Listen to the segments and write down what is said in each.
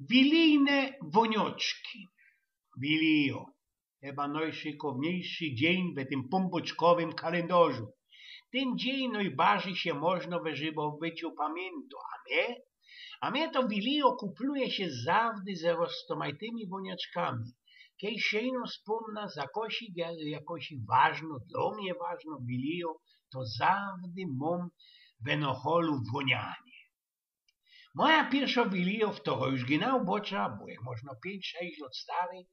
Wilijne wonioczki. Wilio. Chyba najszykowniejszy dzień w tym pomboczkowym kalendarzu. Ten dzień najbardziej się można w byciu pamiętu, a mnie to Wilio kupluje się zawdy z roztomajtymi woniaczkami. Kiedy się ino wspomna za jakoś ważno, dla mnie ważno Wilio, to zawdy mam w enoholu wonianie. Moja pierwsza Wilio, to już ginał bocza, bo jak można 5-6 lat stary,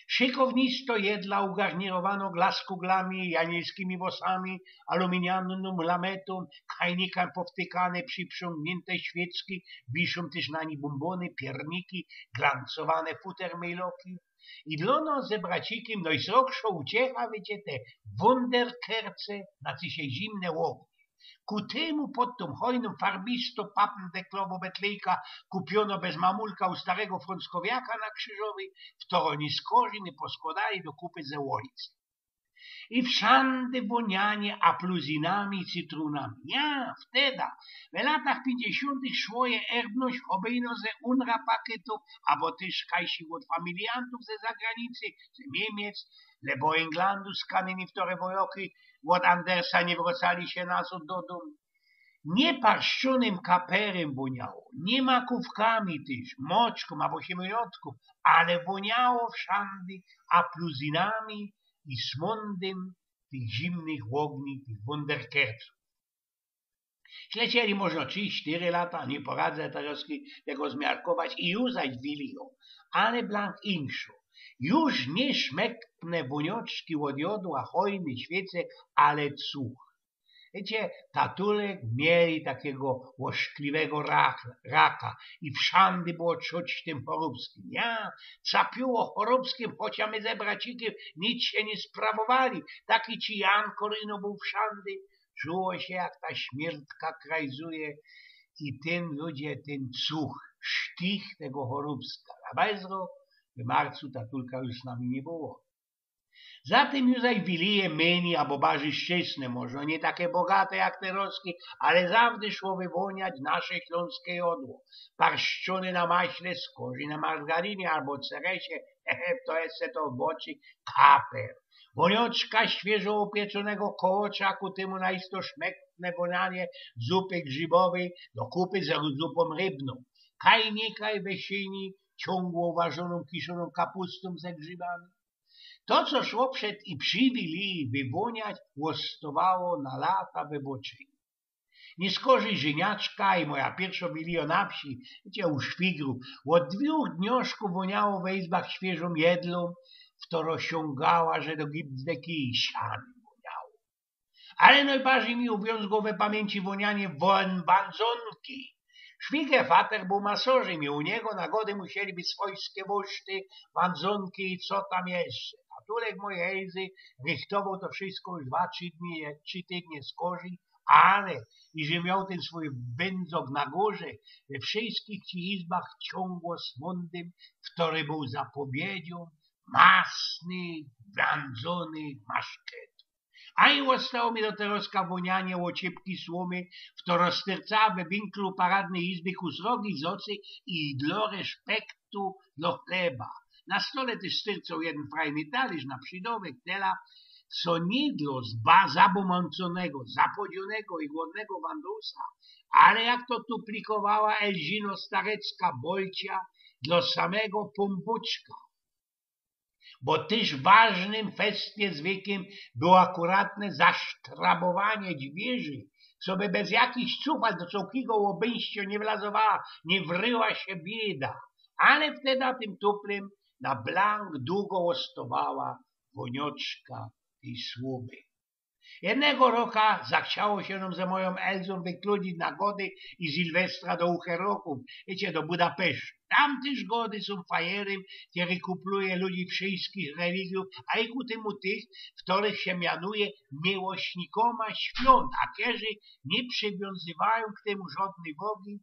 szykownisto jedla ugarnirowano glaskuglami, janielskimi włosami, aluminialną lametą, kajnikami powtykane, przyprzęgnięte świeczki, wiszą też na nich bombony, pierniki, glancowane futermejloki. I dla nas ze bracikiem najsroksza uciecha, wiecie, te wunderkerce, na co się zimne łognie. Ku temu pod tą hojną farbisto papn deklowo betlejka kupiono bez mamulka u starego frąckowiaka na Krzyżowej, w toroni skorziny poskładali do kupy ze ulicy. I wszędzie wonianie apluzinami i cytrunami. Ja wtedy, w latach 50. szło je erbność obejno ze unra paketu, albo też kajsi od familiantów ze zagranicy, ze Niemiec, lebo Englandu z kamieni w tore wojoki, od Andersa nie wracali się nazad do domu. Nie parszczonym kaperem woniało, nie makówkami też, moczką albo siemiolotką, ale woniało wszędzie apluzinami i smądem tych zimnych ogni, tych wunderkerców. Ślecieli można 3-4 lata, nie poradzę teraz tego zmiarkować i już zaś Wilio, ale blank inszo. Już nie szmekne wonioczki od jodu, a hojny świece, ale cuch. Wiecie, tatulek mieli takiego łoszkliwego raka i wszędzie było czuć tym choróbskim. Ja capiło choróbskim, chociaż my ze bracikiem nic się nie sprawowali. Taki ci Jan Koryno był wszędzie. Czuło się, jak ta śmiertka krajzuje i ten ludzie, ten cuch, sztich tego choróbska. A bezro w marcu tatulka już z nami nie było. Zatem już wilije meni, albo bardziej szczęsne może, nie takie bogate jak te roskie, ale zawsze szło wywoniać nasze śląskie jodło. Parszczone na maśle, skorzy na margarinie albo ceresie, to jest to w boczy kaper. Wonioczka świeżo upieczonego kołocza, ku temu najisto szmekne wonianie zupy grzybowej do kupy z zupą rybną. Kajnika i wesieni, ciągło ważoną kiszoną kapustą ze grzybami. To, co szło przed i przy Wilii wywoniać, łostowało na lata wyboczenia. Nie skorzy żeniaczka i moja pierwsza Wilio na wsi, gdzie u szwigru, od 2 dnioszków woniało w izbach świeżą jedlą, w to rozciągała, że do gibzdeki i siany woniało. Ale najbardziej mi uwiązło we pamięci wonianie wandzonki. Szwiger fater był masorzem i u niego na gody musieli być swojskie woszty, wandzonki i co tam jeszcze. Tatulek mojej Elzy rychtował to wszystko już 2-3 tygodnie z korzy, ale i że miał ten swój wędzok na górze, we wszystkich ci izbach ciągło smądem, który był zapowiedzią masny, wandzony maszket. A i zostało mi do teroska wonianie ociepki słomy, w to roztercała we winklu paradnej izby ku srogi zocy i dla respektu do chleba. Na stole też styrcał jeden fajny talerz na przydowek tela, co nie dla zabomąconego, zapodzionego i głodnego wandusa, ale jak to tu plikowała Elzino Starecka Bolcia dla samego pompuczka. Bo też ważnym festie zwykłym było akuratne zasztrabowanie dźwierzy, co by bez jakichś cufal do całkiego łobęścia nie wlazowała, nie wryła się bieda, ale wtedy tym tuplem na blank długo ostowała wonioczka tej słuby. Jednego roka zachciało się nam ze moją Elzą wykludzić na gody i Sylwestra do Ucheroków, wiecie, do Budapesztu. Tam też gody są fajerem, który kupluje ludzi wszystkich religiów, a i ku temu tych, w których się mianuje miłośnikoma świąt, a którzy nie przywiązywają k temu żadnej wagi,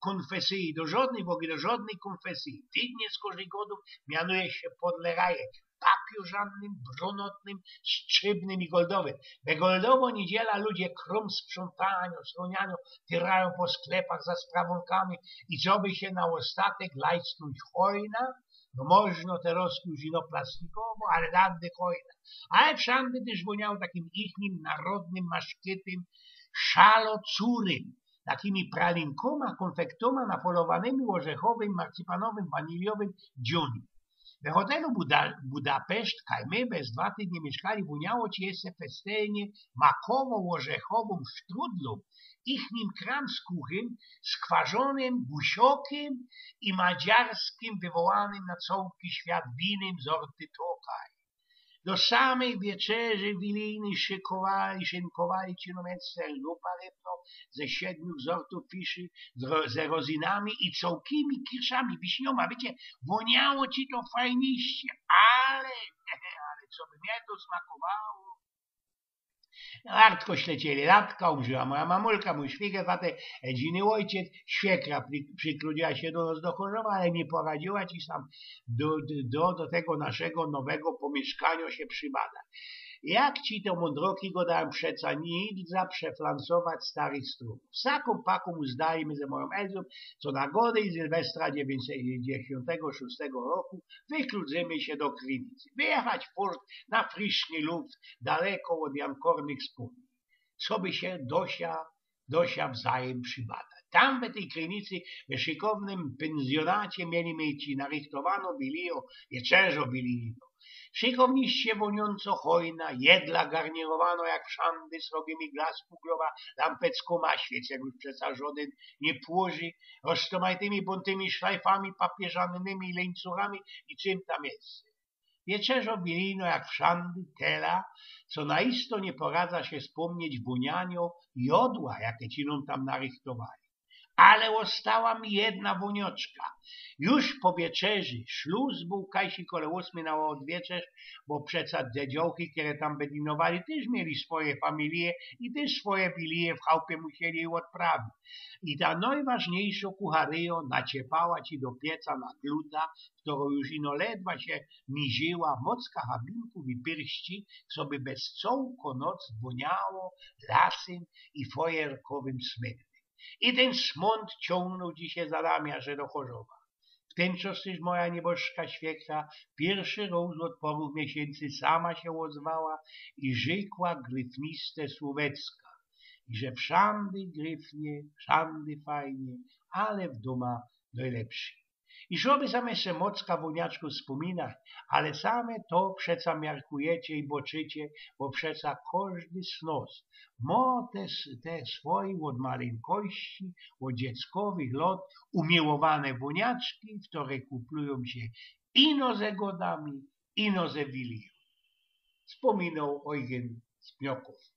konfesji, do żadnej konfesji. Tydnie z Kożygodów mianuje się podleraje papieżanym, brunatnym, szczypnym i goldowym. We goldowo niedziela ludzie krum sprzątają, słoniają, tyrają po sklepach za sprawunkami i co by się na ostatek lajsnąć hojna, no można teraz już ino plastikowo, ale dawny hojna. Ale wszędzie też woniało takim ichnim narodnym, maszkitym, szalocurym, takimi pralinkoma, konfektoma napolowanymi orzechowym, marcypanowym, waniliowym dziuni. W hotelu Budapeszt, my bez 2 tygodnie mieszkali, woniało ci jeszcze festynie makowo-orzechową sztrudlą, ichnim kramskuchym, skwarzonym busiokiem i madziarskim wywołanym na cały świat winem sorty Tokaj. Do samej wieczerzy wilijni szynkowali ci nomecce lupa rybną ze 7 sortów fiszy, z rozinami i całkimi kirszami, wiśnioma. Wiecie, woniało ci to fajniście, ale co by mnie to smakowało. Radko ślecieli, Radka umrzyła, moja mamulka, mój szwieger, dziny ojciec, świekra przykludziła się do nas do Chorzowa, ale nie poradziła ci sam do tego naszego nowego pomieszkania się przybadać. Jak ci to mądroki go dałem przeca nic za przeflansować starych strumów. Saką paką uzdajmy ze moją Elzą, co na gody i Sylwestra 1996 roku wykludzimy się do Krynicy. Wyjechać furt na friszny luft, daleko od jankornych spodni. Co by się Dosia wzajem przybadać. Tam w tej Krynicy, w szykownym pensjonacie mieli ci narychtowano bilio, wieczerzo bilino. Szykowniście woniąco hojna, jedla garnirowano jak szandy, srogimi glas puglowa, lampecko-ma, świecek już przeca żaden nie płoży, roztomajtymi buntymi szlajfami papieżanymi, leńcurami i czym tam jest. Wieczerzo bilino jak w szandy, tela, co naisto nie poradza się wspomnieć wonianio jodła, jakie ci nam tam narychtowali. Ale ostała mi jedna wonioczka. Już po wieczerzy śluz był kajsi kole 8 na odwieczerz, bo przeca dziedziąchy, które tam bedinowali, też mieli swoje familie i też swoje bilie w chałupie musieli odprawić. I ta najważniejsza kucharyjo naciepała ci do pieca na gluta, którą już ino ledwa się miziła, mocka habinków i pyrści, co by bez całką noc woniało lasem i fojerkowym smykiem. I ten smąd ciągnął dzisiaj za nami aż do Chorzowa. W ten czas też moja nieboszka świekra pierwszy raz od paru miesięcy sama się ozwała i rzekła gryfniste słówecka. I że wszędy gryfnie, wszędy fajnie, ale w doma najlepszy. I żeby same się mocka woniaczku wspominać, ale same to przeca miarkujecie i boczycie, bo przeca każdy snos ma te swoje od maleńkości, od dzieckowych lat umiłowane woniaczki, które kuplują się ino ze godami, ino ze wilią. Wspominał Eugen Spnioków.